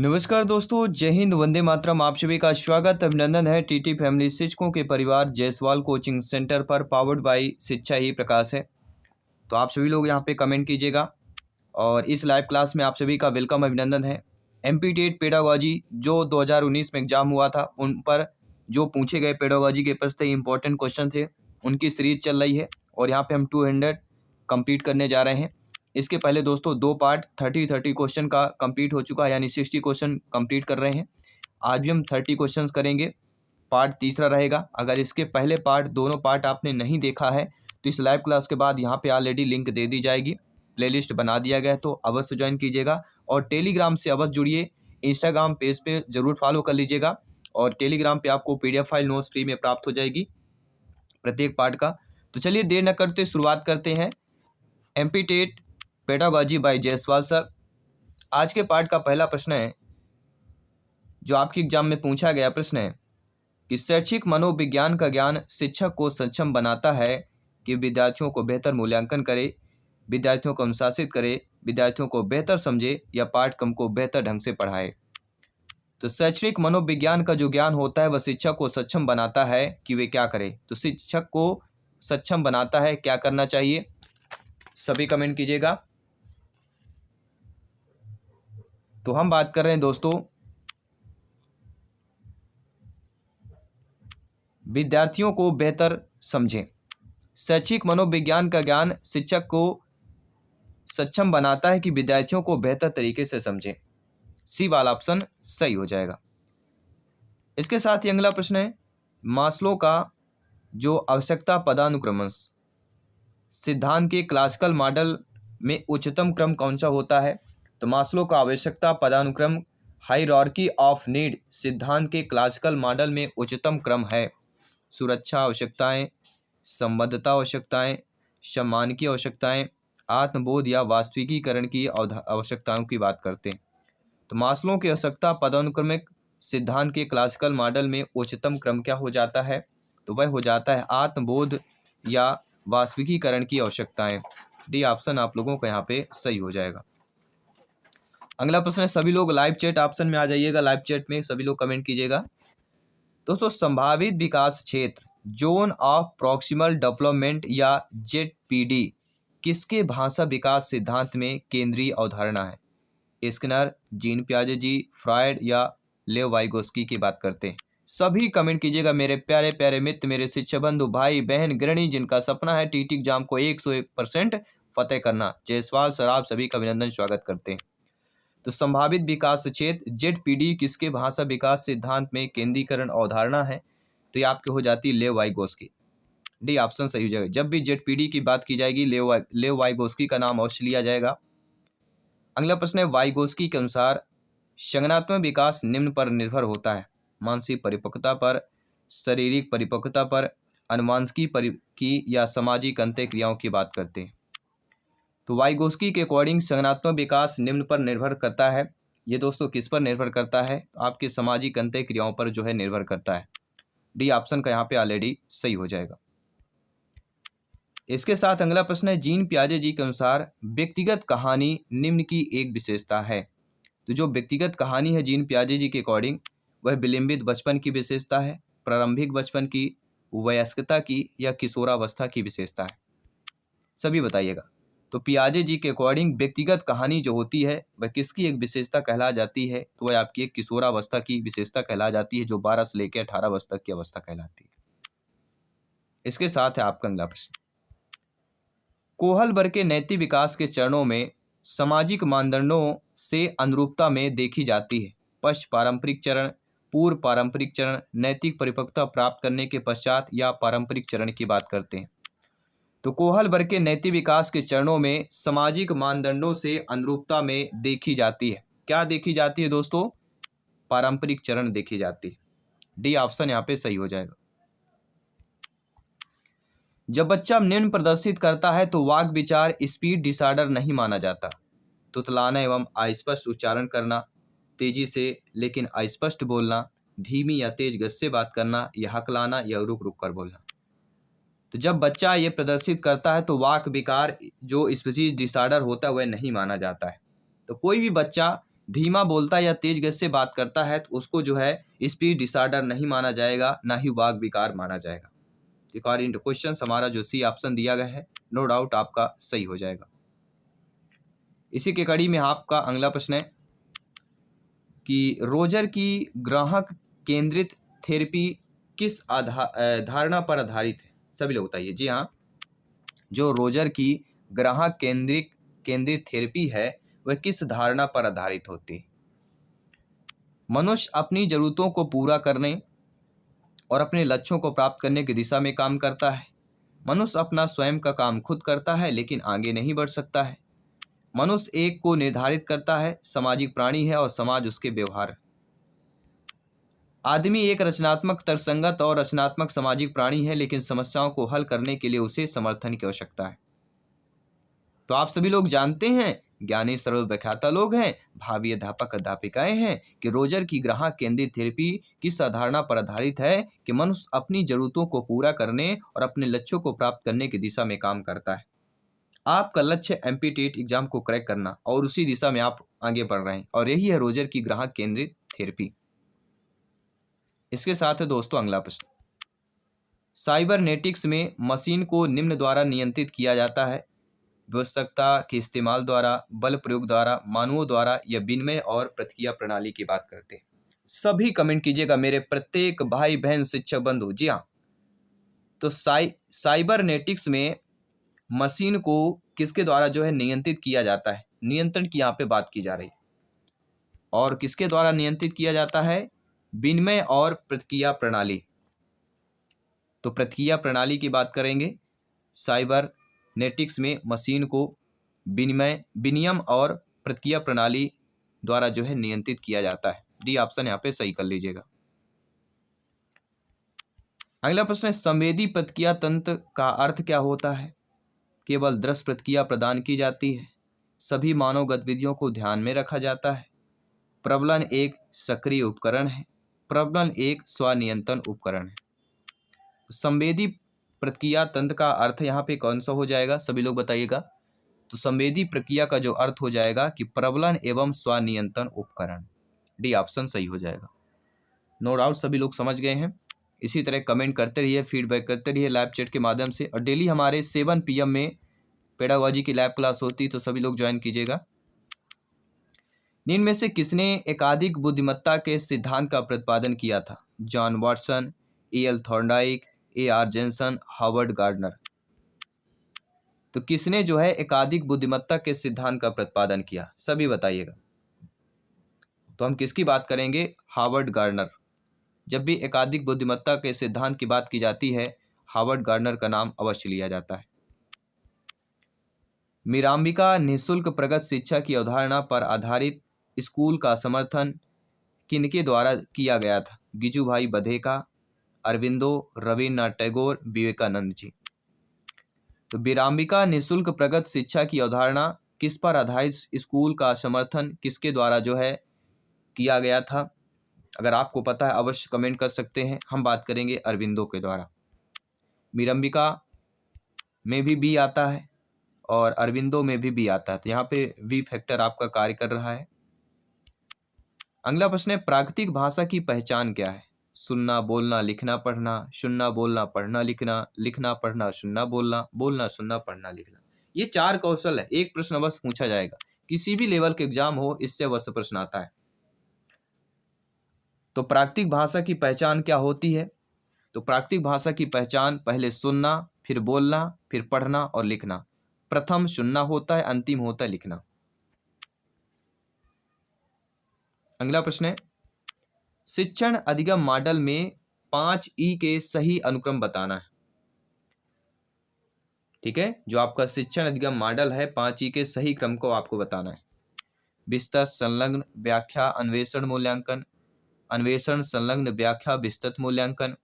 नमस्कार दोस्तों, जय हिंद, वंदे मातरम। आप सभी का स्वागत अभिनंदन है टीटी फैमिली शिक्षकों के परिवार जायसवाल कोचिंग सेंटर पर, पावर्ड बाय शिक्षा ही प्रकाश है। तो आप सभी लोग यहाँ पे कमेंट कीजिएगा और इस लाइव क्लास में आप सभी का वेलकम अभिनंदन है। एमपी-टेट पेडागोजी जो 2019 में एग्जाम हुआ था, उन पर जो पूछे गए पेडागोजी के प्रश्न थे, इंपॉर्टेंट क्वेश्चन थे, उनकी सीरीज चल रही है और यहाँ पे हम 200 कंप्लीट करने जा रहे हैं। इसके पहले दोस्तों 2 पार्ट 30 क्वेश्चन का कंप्लीट हो चुका है, यानी 60 क्वेश्चन कंप्लीट कर रहे हैं। आज भी हम 30 क्वेश्चंस करेंगे, पार्ट तीसरा रहेगा। अगर इसके पहले पार्ट दोनों पार्ट आपने नहीं देखा है तो इस लाइव क्लास के बाद यहाँ पे ऑलरेडी लिंक दे दी जाएगी, प्लेलिस्ट बना दिया गया है, तो अवश्य ज्वाइन कीजिएगा और टेलीग्राम से अवश्य जुड़िए। इंस्टाग्राम पेज पे ज़रूर फॉलो कर लीजिएगा और टेलीग्राम पे आपको PDF फाइल नोट्स फ्री में प्राप्त हो जाएगी प्रत्येक पार्ट का। तो चलिए देर न करते शुरुआत करते हैं। MP TET pedagogy by Jaiswal sir. आज के पार्ट का पहला प्रश्न है, जो आपके एग्जाम में पूछा गया प्रश्न है कि शैक्षिक मनोविज्ञान का ज्ञान शिक्षक को सक्षम बनाता है कि विद्यार्थियों को बेहतर मूल्यांकन करे, विद्यार्थियों को अनुशासित करे, विद्यार्थियों को बेहतर समझे या पाठ्यक्रम को बेहतर ढंग से पढ़ाए। तो शैक्षणिक मनोविज्ञान का जो ज्ञान होता है वह शिक्षक को सक्षम बनाता है कि वे क्या करे। तो शिक्षक को सक्षम बनाता है, क्या करना चाहिए, सभी कमेंट कीजिएगा। तो हम बात कर रहे हैं दोस्तों विद्यार्थियों को बेहतर समझें। शैक्षिक मनोविज्ञान का ज्ञान शिक्षक को सक्षम बनाता है कि विद्यार्थियों को बेहतर तरीके से समझें। सी वाला ऑप्शन सही हो जाएगा। इसके साथ ही अगला प्रश्न है, मास्लो का जो आवश्यकता पदानुक्रम सिद्धांत के क्लासिकल मॉडल में उच्चतम क्रम कौन सा होता है। तो मास्लो का आवश्यकता पदानुक्रम हायरार्की ऑफ नीड सिद्धांत के क्लासिकल मॉडल में उच्चतम क्रम है। सुरक्षा आवश्यकताएं, संबद्धता आवश्यकताएं, सम्मान की आवश्यकताएं, आत्मबोध या वास्तविकीकरण की आवश्यकताओं की बात करते हैं। तो मास्लो की आवश्यकता पदानुक्रमिक सिद्धांत के क्लासिकल मॉडल में उच्चतम क्रम क्या हो जाता है, तो वह हो जाता है आत्मबोध या वास्तविकीकरण की आवश्यकताएं। डी ऑप्शन आप लोगों का यहाँ पे सही हो जाएगा। अगला प्रश्न है, सभी लोग लाइव चैट ऑप्शन में आ जाइएगा, लाइव चैट में सभी लोग कमेंट कीजिएगा। दोस्तों संभावित विकास क्षेत्र जोन ऑफ प्रॉक्सिमल डेवलपमेंट या ZPD किसके भाषा विकास सिद्धांत में केंद्रीय अवधारणा है। स्किनर, जीन पियाजे जी, फ्रायड या लेव वाइगोस्की की बात करते हैं। सभी कमेंट कीजिएगा मेरे प्यारे प्यारे मित्र, मेरे शिक्षक बंधु, भाई बहन, गृहिणी जिनका सपना है टीटी एग्जाम को 101% फतेह करना। जायसवाल सर आप सभी का अभिनंदन, स्वागत करते हैं। तो संभावित विकास क्षेत्र ZPD किसके भाषा विकास सिद्धांत में केंद्रीकरण अवधारणा है, तो ये आपके हो जाती है लेव वाइगोस्की। डी ऑप्शन सही हो जाएगा। जब भी ZPD की बात की जाएगी लेव वाइगोस्की का नाम अवश्य लिया जाएगा। अगला प्रश्न है, वाइगोस्की के अनुसार संज्ञानात्मक विकास निम्न पर निर्भर होता है, मानसिक परिपक्वता पर, शारीरिक परिपक्वता पर, अनुवांशिकी की या सामाजिक अंतःक्रियाओं की बात करते हैं। तो वाइगोस्की के अकॉर्डिंग संज्ञानात्मक विकास निम्न पर निर्भर करता है। ये दोस्तों किस पर निर्भर करता है, आपके सामाजिक अंतःक्रियाओं पर जो है निर्भर करता है। डी ऑप्शन का यहाँ पे ऑलरेडी सही हो जाएगा। इसके साथ अगला प्रश्न है, जीन पियाजे जी के अनुसार व्यक्तिगत कहानी निम्न की एक विशेषता है। तो जो व्यक्तिगत कहानी है जीन पियाजे जी के अकॉर्डिंग, वह विलंबित बचपन की विशेषता है, प्रारंभिक बचपन की, वयस्कता की या किशोरावस्था की विशेषता है, सभी बताइएगा। तो पियाजे जी के अकॉर्डिंग व्यक्तिगत कहानी जो होती है वह किसकी एक विशेषता कहला जाती है, तो वह आपकी एक किशोरावस्था की विशेषता कहला जाती है, जो 12 से लेकर 18 वर्ष तक की अवस्था कहलाती है। इसके साथ है आपका अगला प्रश्न, कोहलबर्ग के नैतिक विकास के चरणों में सामाजिक मानदंडों से अनुरूपता में देखी जाती है। पश्च पारंपरिक चरण, पूर्व पारंपरिक चरण, नैतिक परिपक्वता प्राप्त करने के पश्चात या पारंपरिक चरण की बात करते हैं। तो कोहलबर्ग के नैतिक विकास के चरणों में सामाजिक मानदंडों से अनुरूपता में देखी जाती है। क्या देखी जाती है दोस्तों, पारंपरिक चरण देखी जाती है। डी ऑप्शन यहाँ पे सही हो जाएगा। जब बच्चा निम्न प्रदर्शित करता है तो वाक विचार स्पीड डिसऑर्डर नहीं माना जाता। तुतलाना एवं अस्पष्ट उच्चारण करना, तेजी से लेकिन अस्पष्ट बोलना, धीमी या तेज गति से बात करना या हकलाना या रुक रुक कर बोलना। तो जब बच्चा ये प्रदर्शित करता है तो वाक विकार जो स्पीच डिसऑर्डर होता है वह नहीं माना जाता है। तो कोई भी बच्चा धीमा बोलता या तेज गति से बात करता है तो उसको जो है स्पीच डिसऑर्डर नहीं माना जाएगा, ना ही वाग विकार माना जाएगा। अकॉर्डिंग टू क्वेश्चन हमारा जो सी ऑप्शन दिया गया है नो डाउट आपका सही हो जाएगा। इसी के कड़ी में आपका अगला प्रश्न है कि रोजर की ग्राहक केंद्रित थेरेपी किस धारणा पर आधारित है? सभी लोग बताइए। जी हाँ, जो रोजर की ग्राहक केंद्रित थेरेपी है वह किस धारणा पर आधारित होती है? मनुष्य अपनी जरूरतों को पूरा करने और अपने लक्ष्यों को प्राप्त करने की दिशा में काम करता है। मनुष्य अपना स्वयं का काम खुद करता है लेकिन आगे नहीं बढ़ सकता है। मनुष्य एक को निर्धारित करता है, सामाजिक प्राणी है और समाज उसके व्यवहार। आदमी एक रचनात्मक, तर्कसंगत और रचनात्मक सामाजिक प्राणी है लेकिन समस्याओं को हल करने के लिए उसे समर्थन की आवश्यकता है। तो आप सभी लोग जानते हैं, ज्ञानी सर्वव्याख्याता लोग हैं, भावी अध्यापक अध्यापिकाएं हैं कि रोजर की ग्राहक केंद्रित थेरेपी किस अवधारणा पर आधारित है कि मनुष्य अपनी जरूरतों को पूरा करने और अपने लक्ष्यों को प्राप्त करने की दिशा में काम करता है। आपका लक्ष्य एमपीटेट एग्जाम को क्रैक करना और उसी दिशा में आप आगे बढ़ रहे हैं और यही है रोजर की ग्राहक केंद्रित थेरेपी। इसके साथ है दोस्तों अगला प्रश्न, साइबरनेटिक्स में मशीन को निम्न द्वारा नियंत्रित किया जाता है? व्यवस्था के इस्तेमाल द्वारा, बल प्रयोग द्वारा, मानवों द्वारा या विनिमय और प्रतिक्रिया प्रणाली की बात करते हैं। सभी कमेंट कीजिएगा मेरे प्रत्येक भाई बहन शिक्षक बंधु। जी हाँ, तो साइबरनेटिक्स में मशीन को किसके द्वारा जो है नियंत्रित किया जाता है? नियंत्रण की यहाँ पे बात की जा रही है। और किसके द्वारा नियंत्रित किया जाता है? विनिमय और प्रतिक्रिया प्रणाली। तो प्रतिक्रिया प्रणाली की बात करेंगे। साइबरनेटिक्स में मशीन को विनिमय और प्रतिक्रिया प्रणाली द्वारा जो है नियंत्रित किया जाता है। डी ऑप्शन यहाँ पे सही कर लीजिएगा। अगला प्रश्न है, संवेदी प्रतिक्रिया तंत्र का अर्थ क्या होता है? केवल दृश्य प्रतिक्रिया प्रदान की जाती है, सभी मानव गतिविधियों को ध्यान में रखा जाता है, प्रबलन एक सक्रिय उपकरण है, प्रबलन एक स्वनियंत्रण उपकरण है। संवेदी प्रतिक्रिया तंत्र का अर्थ यहाँ पे कौन सा हो जाएगा? सभी लोग बताइएगा। तो संवेदी प्रक्रिया का जो अर्थ हो जाएगा कि प्रबलन एवं स्वनियंत्रण उपकरण। डी ऑप्शन सही हो जाएगा। नो डाउट सभी लोग समझ गए हैं। इसी तरह कमेंट करते रहिए, फीडबैक करते रहिए लाइव चैट के माध्यम से। और डेली हमारे 7 PM में पेडागोजी की लैब क्लास होती, तो सभी लोग ज्वाइन कीजिएगा। निम्न में से किसने एकाधिक बुद्धिमत्ता के सिद्धांत का प्रतिपादन किया था? John Watson, E.L. Thorndike, A.R. Jensen, Howard Gardner. तो किसने जो है एकाधिक बुद्धिमत्ता के सिद्धांत का प्रतिपादन किया? सभी बताइएगा। तो हम किसकी बात करेंगे? Harvard gardener. जब भी एकाधिक बुद्धिमत्ता के सिद्धांत की बात की जाती है, हार्वर्ड गार्डनर का नाम अवश्य लिया जाता है। मीरांबिका निःशुल्क प्रगत शिक्षा की अवधारणा पर आधारित स्कूल का समर्थन किनके द्वारा किया गया था? गिजुभाई बधेका, अरविंदो, रविन्द्रनाथ टैगोर, विवेकानंद जी। तो मीरांबिका निःशुल्क प्रगत शिक्षा की अवधारणा किस पर आधारित स्कूल का समर्थन किसके द्वारा जो है किया गया था? अगर आपको पता है अवश्य कमेंट कर सकते हैं। हम बात करेंगे अरविंदो के द्वारा। मीरांबिका में भी बी आता है और अरविंदो में भी बी आता है, तो यहाँ पे वी फैक्टर आपका कार्य कर रहा है। अगला प्रश्न है, प्राकृतिक भाषा की पहचान क्या है? सुनना, बोलना, लिखना, पढ़ना, सुनना, बोलना, पढ़ना, लिखना, लिखना, पढ़ना, सुनना, बोलना, बोलना, सुनना, पढ़ना, लिखना। ये 4 कौशल है। एक प्रश्न बस पूछा जाएगा, किसी भी लेवल के एग्जाम हो इससे अवश्य प्रश्न आता है। तो प्राकृतिक भाषा की पहचान क्या होती है? तो प्राकृतिक भाषा की पहचान पहले सुनना, फिर बोलना, फिर पढ़ना और लिखना। प्रथम सुनना होता है, अंतिम होता है लिखना। अगला प्रश्न है, शिक्षण अधिगम मॉडल में 5E के सही अनुक्रम बताना है। ठीक है, जो आपका शिक्षण अधिगम मॉडल है 5E के सही क्रम को आपको बताना है। विस्तृत, संलग्न, व्याख्या, अन्वेषण, मूल्यांकन, अन्वेषण, संलग्न, व्याख्या, विस्तृत, मूल्यांकन,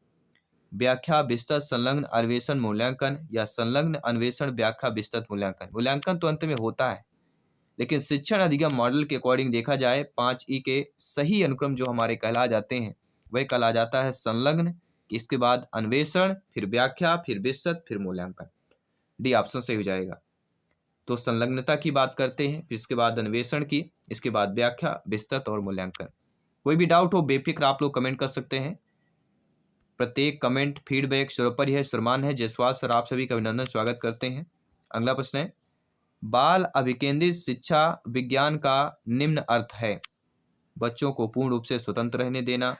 व्याख्या, विस्तृत, संलग्न, अन्वेषण, मूल्यांकन, या संलग्न, अन्वेषण, व्याख्या, विस्तृत, मूल्यांकन। मूल्यांकन तो अंत में होता है, लेकिन शिक्षण अधिगम मॉडल के अकॉर्डिंग देखा जाए 5E के सही अनुक्रम जो हमारे कहला जाते हैं वह कहला जाता है संलग्न, इसके बाद अन्वेषण, फिर व्याख्या, फिर विस्तृत, फिर मूल्यांकन। डी ऑप्शन सही हो जाएगा। तो संलग्नता की बात करते हैं, फिर इसके बाद अन्वेषण की, इसके बाद व्याख्या, विस्तृत और मूल्यांकन। कोई भी डाउट हो बेफिक्र आप लोग कमेंट कर सकते हैं। प्रत्येक कमेंट फीडबैक सर्वोपरि है, सम्मान है। जयसवाल सर आप सभी का अभिनंदन, स्वागत करते हैं। अगला प्रश्न है, बाल अभिकेंद्रित शिक्षा विज्ञान का निम्न अर्थ है। बच्चों को पूर्ण रूप से स्वतंत्र रहने देना,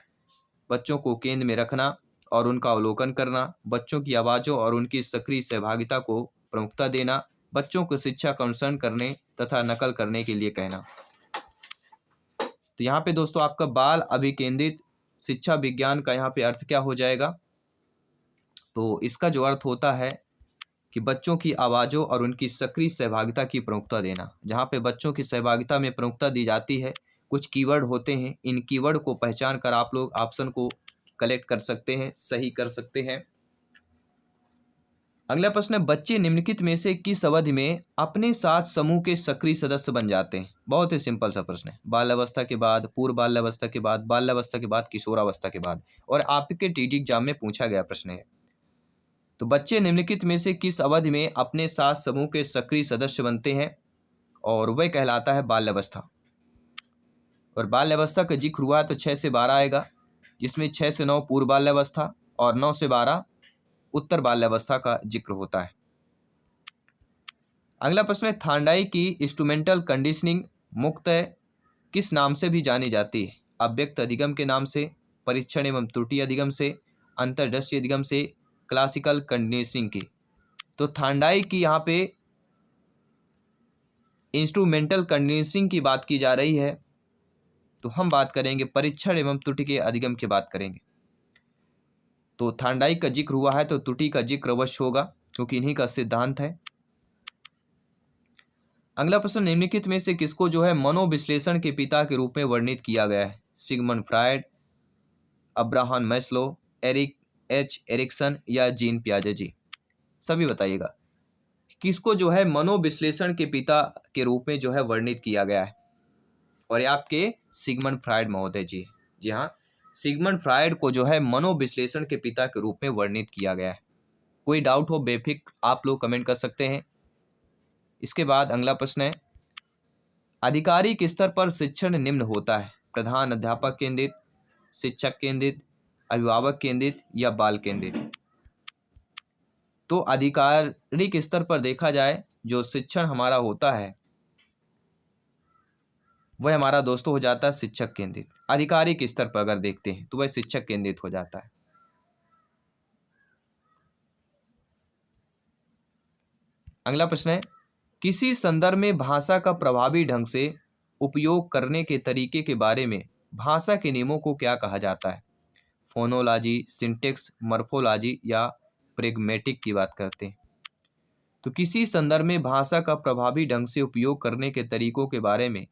बच्चों को केंद्र में रखना और उनका अवलोकन करना, बच्चों की आवाज़ों और उनकी सक्रिय सहभागिता को प्रमुखता देना, बच्चों को शिक्षा का अनुसरण करने तथा नकल करने के लिए कहना। तो यहाँ पे दोस्तों आपका बाल अभिकेंद्रित शिक्षा विज्ञान का यहाँ पे अर्थ क्या हो जाएगा? तो इसका जो अर्थ होता है कि बच्चों की आवाज़ों और उनकी सक्रिय सहभागिता की प्रमुखता देना। जहाँ पे बच्चों की सहभागिता में प्रमुखता दी जाती है, कुछ कीवर्ड होते हैं, इन कीवर्ड को पहचान कर आप लोग ऑप्शन को कलेक्ट कर सकते हैं, सही कर सकते हैं। अगला प्रश्न है, बच्चे निम्नलिखित में से किस अवधि में अपने साथ समूह के सक्रिय सदस्य बन जाते हैं? बहुत ही सिंपल सा प्रश्न है। बाल्यावस्था के बाद, पूर्व बाल्यावस्था के बाद, बाल्यावस्था के बाद, किशोरावस्था के बाद, और आपके टीडी एग्जाम में पूछा गया प्रश्न है। तो बच्चे निम्नलिखित में से किस अवधि में अपने साथ समूह के सक्रिय सदस्य बनते हैं? और वह कहलाता है बाल्यावस्था। और बाल्यावस्था का जिक्र हुआ तो 6 से 12 आएगा, जिसमें 6 से 9 पूर्व बाल्यावस्था और 9 से 12 उत्तर बाल्यावस्था का जिक्र होता है। अगला प्रश्न है, थांडाई की इंस्ट्रूमेंटल कंडीशनिंग मुख्यतः किस नाम से भी जानी जाती है? अव्यक्त अधिगम के नाम से, परीक्षण एवं त्रुटि अधिगम से, अंतर्दृष्टि अधिगम से, क्लासिकल कंडीशनिंग की। तो थांडाई की यहाँ पे इंस्ट्रूमेंटल कंडीशनिंग की बात की जा रही है, तो हम बात करेंगे परीक्षण एवं त्रुटि के अधिगम की बात करेंगे। तो थांडाई का जिक्र हुआ है तो त्रुटि का जिक्र अवश्य होगा, क्योंकि इन्हीं का सिद्धांत है। अगला प्रश्न, निम्नलिखित में से किसको जो है मनोविश्लेषण के पिता के रूप में वर्णित किया गया है? Sigmund Freud, Abraham Maslow, Erikson या जीन पियाजे जी? सभी बताइएगा, किसको जो है मनोविश्लेषण के पिता के रूप में जो है वर्णित किया गया है? और ये आपके सिगमंड फ्रायड महोदय जी। जी हाँ, सिगमंड फ्रायड को जो है मनोविश्लेषण के पिता के रूप में वर्णित किया गया है। कोई डाउट हो बेफिक्र आप लोग कमेंट कर सकते हैं। इसके बाद अगला प्रश्न है, आधिकारिक स्तर पर शिक्षण निम्न होता है? प्रधान अध्यापक केंद्रित, शिक्षक केंद्रित, अभिभावक केंद्रित या बाल केंद्रित? तो आधिकारिक स्तर पर देखा जाए जो शिक्षण हमारा होता है वह हमारा दोस्तों हो जाता है शिक्षक केंद्रित। आधिकारिक स्तर पर अगर देखते हैं तो वह शिक्षक केंद्रित हो जाता है। अगला प्रश्न है, किसी संदर्भ में भाषा का प्रभावी ढंग से उपयोग करने के तरीके के बारे में भाषा के नियमों को क्या कहा जाता है? फोनोलॉजी, सिंटेक्स, मॉर्फोलॉजी या प्रेग्मेटिक की बात करते हैं। तो किसी संदर्भ में भाषा का प्रभावी ढंग से उपयोग करने के तरीकों के बारे में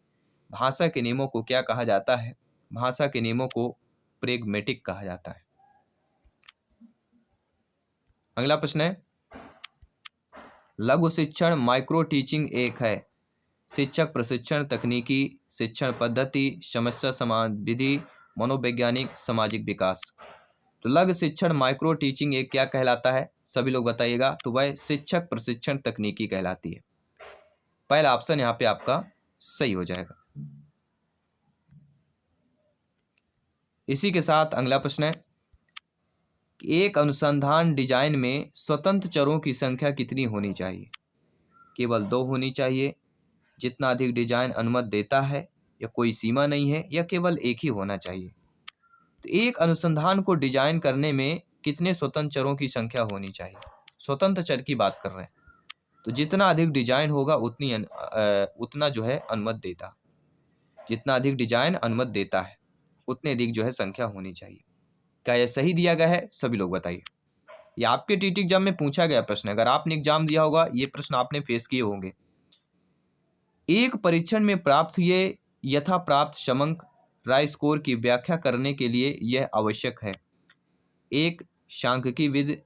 भाषा के नियमों को क्या कहा जाता है? भाषा के नियमों को प्रेग्मेटिक कहा जाता है। अगला प्रश्न है, लघु शिक्षण माइक्रो टीचिंग एक है? शिक्षक प्रशिक्षण, तकनीकी शिक्षण पद्धति, समस्या समाधान विधि, मनोवैज्ञानिक, सामाजिक विकास? तो लघु शिक्षण माइक्रो टीचिंग एक क्या कहलाता है? सभी लोग बताइएगा। तो वह शिक्षक प्रशिक्षण तकनीकी कहलाती है। पहला ऑप्शन यहाँ पे आपका सही हो जाएगा। इसी के साथ अगला प्रश्न है, एक अनुसंधान डिजाइन में स्वतंत्र चरों की संख्या कितनी होनी चाहिए? केवल 2 होनी चाहिए, जितना अधिक डिजाइन अनुमति देता है, या कोई सीमा नहीं है, या केवल एक ही होना चाहिए? तो एक अनुसंधान को डिजाइन करने में कितने स्वतंत्र चरों की संख्या होनी चाहिए? स्वतंत्र चर की बात कर रहे हैं, तो जितना अधिक डिजाइन होगा उतना जो है अनुमति देता, जितना अधिक डिजाइन अनुमति देता है उतने अधिक जो है संख्या होनी चाहिए। क्या यह सही दिया गया है? सभी लोग बताइए। ये आपके टीटी एग्जाम में पूछा गया प्रश्न है, अगर आपने एग्जाम दिया होगा ये प्रश्न आपने फेस किए होंगे। एक परीक्षण में प्राप्त हुए यथा प्राप्त समंक राय स्कोर की व्याख्या करने के लिए यह आवश्यक है: एक, सांख्यिकी विधि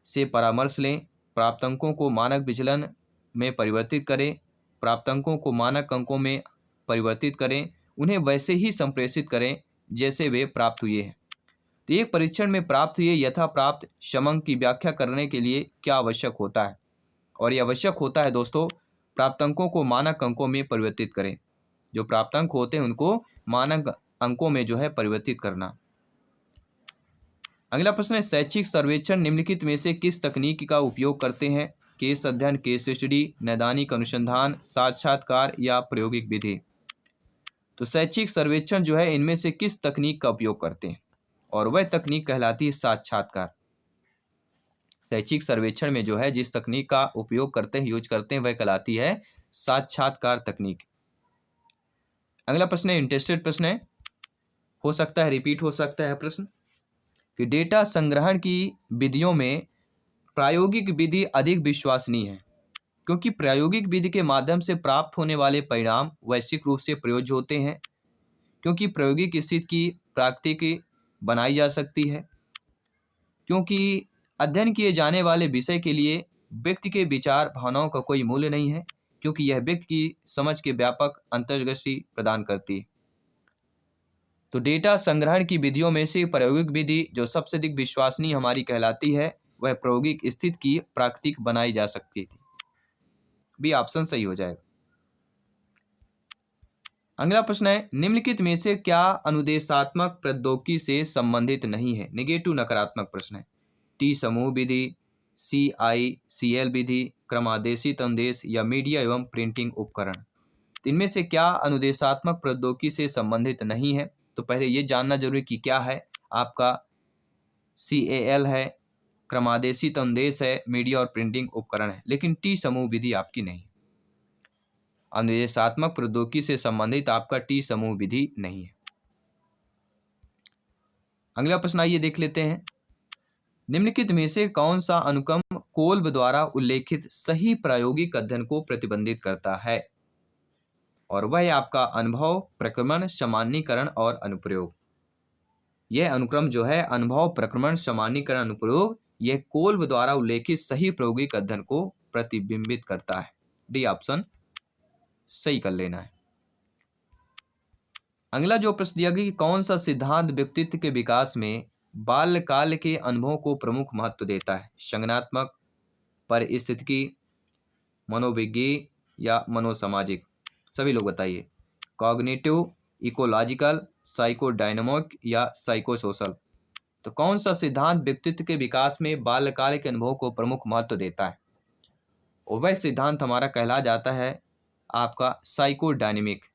से परामर्श लें, प्राप्त अंकों को मानक विचलन में परिवर्तित करें, प्राप्त अंकों को मानक अंकों में परिवर्तित करें, उन्हें वैसे ही संप्रेषित करें जैसे वे प्राप्त हुए हैं। तो एक परीक्षण में प्राप्त हुए यथा प्राप्त समंक की व्याख्या करने के लिए क्या आवश्यक होता है? और यह आवश्यक होता है दोस्तों प्राप्तांकों को मानक अंकों में परिवर्तित करें। जो प्राप्तांक होते हैं उनको मानक अंकों में जो है परिवर्तित करना। अगला प्रश्न है, शैक्षिक सर्वेक्षण निम्नलिखित में से किस तकनीक का उपयोग करते हैं? केस अध्ययन, केस स्टडी, नैदानिक अनुसंधान, साक्षात्कार या प्रायोगिक विधि। तो शैक्षिक सर्वेक्षण जो है इनमें से किस तकनीक का उपयोग करते हैं? और वह तकनीक कहलाती है साक्षात्कार। शैक्षिक सर्वेक्षण में जो है जिस तकनीक का उपयोग करते हैं, यूज करते हैं, वह कहलाती है साक्षात्कार तकनीक। अगला प्रश्न है, इंटरेस्टेड प्रश्न है, हो सकता है रिपीट हो सकता है प्रश्न, कि डेटा संग्रहण की विधियों में प्रायोगिक विधि अधिक विश्वसनीय है क्योंकि प्रायोगिक विधि के माध्यम से प्राप्त होने वाले परिणाम वैश्विक रूप से प्रयोज्य होते हैं, क्योंकि प्रायोगिक स्थिति की प्राकृतिक बनाई जा सकती है, क्योंकि अध्ययन किए जाने वाले विषय के लिए व्यक्ति के विचार भावनाओं का कोई मूल्य नहीं है, क्योंकि यह व्यक्ति की समझ के व्यापक अंतर्दृष्टि प्रदान करती है। तो डेटा संग्रहण की विधियों में से प्रायोगिक विधि जो सबसे अधिक विश्वसनीय हमारी कहलाती है, वह प्रायोगिक स्थिति की प्राकृतिक बनाई जा सकती थी। बी ऑप्शन सही हो जाएगा। अगला प्रश्न है, निम्नलिखित में से क्या अनुदेशात्मक प्रौद्योगिकी से संबंधित नहीं है? नेगेटिव नकारात्मक प्रश्न है। टी समूह विधि, CICL विधि, क्रमादेशित अनुदेश या मीडिया एवं प्रिंटिंग उपकरण। तो इनमें से क्या अनुदेशात्मक प्रौद्योगिकी से संबंधित नहीं है? तो पहले ये जानना जरूरी कि क्या है आपका CAL है, क्रमादेशित अनुदेश है, मीडिया और प्रिंटिंग उपकरण है, लेकिन टी समूह विधि आपकी नहीं। अनुदेशात्मक प्रौद्योगिकी से संबंधित आपका टी समूह विधि नहीं है। अगला प्रश्न आइए देख लेते हैं, निम्नलिखित में से कौन सा अनुक्रम कोल्ब द्वारा उल्लेखित सही प्रायोगिक अध्ययन को प्रतिबंधित करता है? और वह आपका अनुभव, प्रक्रमण, सामान्यीकरण और अनुप्रयोग। यह अनुक्रम जो है अनुभव, प्रक्रमण, सामान्यीकरण, अनुप्रयोग, यह कोल्ब द्वारा उल्लेखित सही प्रायोगिक अध्ययन को प्रतिबिंबित करता है। डी ऑप्शन सही कर लेना है। अगला जो प्रश्न दिया गया कि कौन सा सिद्धांत व्यक्तित्व के विकास में बाल्यकाल के अनुभवों को प्रमुख महत्व देता है? संज्ञानात्मक, परिस्थितिकी, मनोविज्ञान या मनोसामाजिक। सभी लोग बताइए। कॉग्निटिव, इकोलॉजिकल, साइकोडायनामिक या साइकोसोशल। तो कौन सा सिद्धांत व्यक्तित्व के विकास में बाल्यकाल के अनुभवों को प्रमुख महत्व देता है? और वह सिद्धांत हमारा कहला जाता है आपका साइकोडायनेमिक।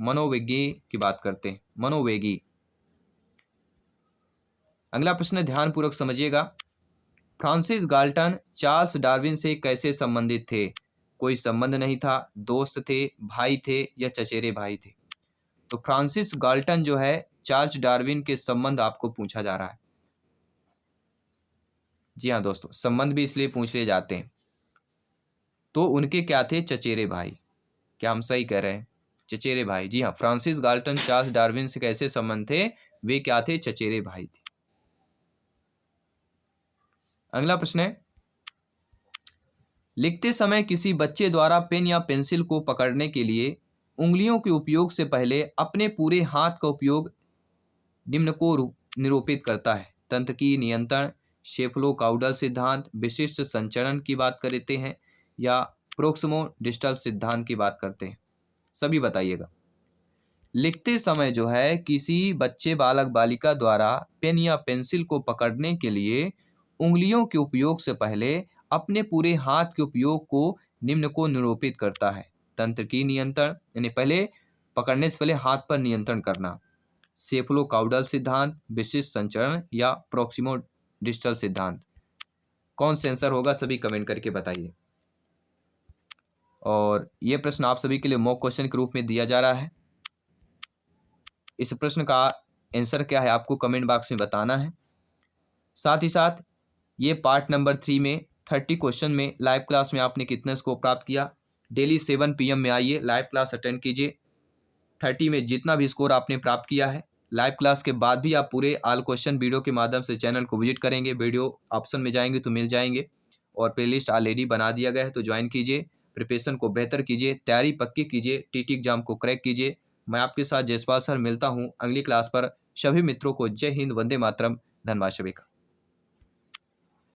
मनोविज्ञान की बात करते हैं, मनोवेगी। अगला प्रश्न ध्यानपूर्वक समझिएगा, फ्रांसिस गाल्टन चार्ल्स डार्विन से कैसे संबंधित थे? कोई संबंध नहीं था, दोस्त थे, भाई थे या चचेरे भाई थे? तो फ्रांसिस गाल्टन जो है चार्ल्स डार्विन के संबंध आपको पूछा जा रहा है। जी हाँ दोस्तों, संबंध भी इसलिए पूछ लिए जाते हैं। तो उनके क्या थे? चचेरे भाई। क्या हम सही कह रहे हैं? चचेरे भाई। जी हाँ, फ्रांसिस गाल्टन चार्ल्स डार्विन से कैसे संबंध थे? वे क्या थे? चचेरे भाई थे। अगला प्रश्न है, लिखते समय किसी बच्चे द्वारा पेन या पेंसिल को पकड़ने के लिए उंगलियों के उपयोग से पहले अपने पूरे हाथ का उपयोग निम्न को निरूपित करता है? तंत्रिकी नियंत्रण, शेफलो-काउडल सिद्धांत, विशिष्ट संचरण की बात करते हैं या प्रोक्सिमो डिस्टल सिद्धांत की बात करते हैं? सभी बताइएगा। लिखते समय जो है किसी बच्चे, बालक, बालिका द्वारा पेन या पेंसिल को पकड़ने के लिए उंगलियों के उपयोग से पहले अपने पूरे हाथ के उपयोग को निम्न को निरूपित करता है? तंत्रिकी नियंत्रण, यानी पहले पकड़ने से पहले हाथ पर नियंत्रण करना, शेफलो-काउडल सिद्धांत, विशिष्ट संचरण या प्रोक्सिमो डिस्टल सिद्धांत। कौन सा आंसर होगा? सभी कमेंट करके बताइए। और यह प्रश्न आप सभी के लिए मॉक क्वेश्चन के रूप में दिया जा रहा है। इस प्रश्न का आंसर क्या है आपको कमेंट बॉक्स में बताना है। साथ ही साथ ये पार्ट नंबर 3 में 30 क्वेश्चन में लाइव क्लास में आपने कितने स्कोर प्राप्त किया? डेली 7 PM में आइए, लाइव क्लास अटेंड कीजिए। 30 में जितना भी स्कोर आपने प्राप्त किया है, लाइव क्लास के बाद भी आप पूरे ऑल क्वेश्चन वीडियो के माध्यम से चैनल को विजिट करेंगे, वीडियो ऑप्शन में जाएंगे तो मिल जाएंगे। और प्लेलिस्ट ऑलरेडी बना दिया गया है, तो ज्वाइन कीजिए, प्रिपरेशन को बेहतर कीजिए, तैयारी पक्की कीजिए, टीटी एग्जाम को क्रैक कीजिए। मैं आपके साथ जयसपाल सर मिलता हूँ अगली क्लास पर। सभी मित्रों को जय हिंद, वंदे मातरम, धन्यवाद सभी का।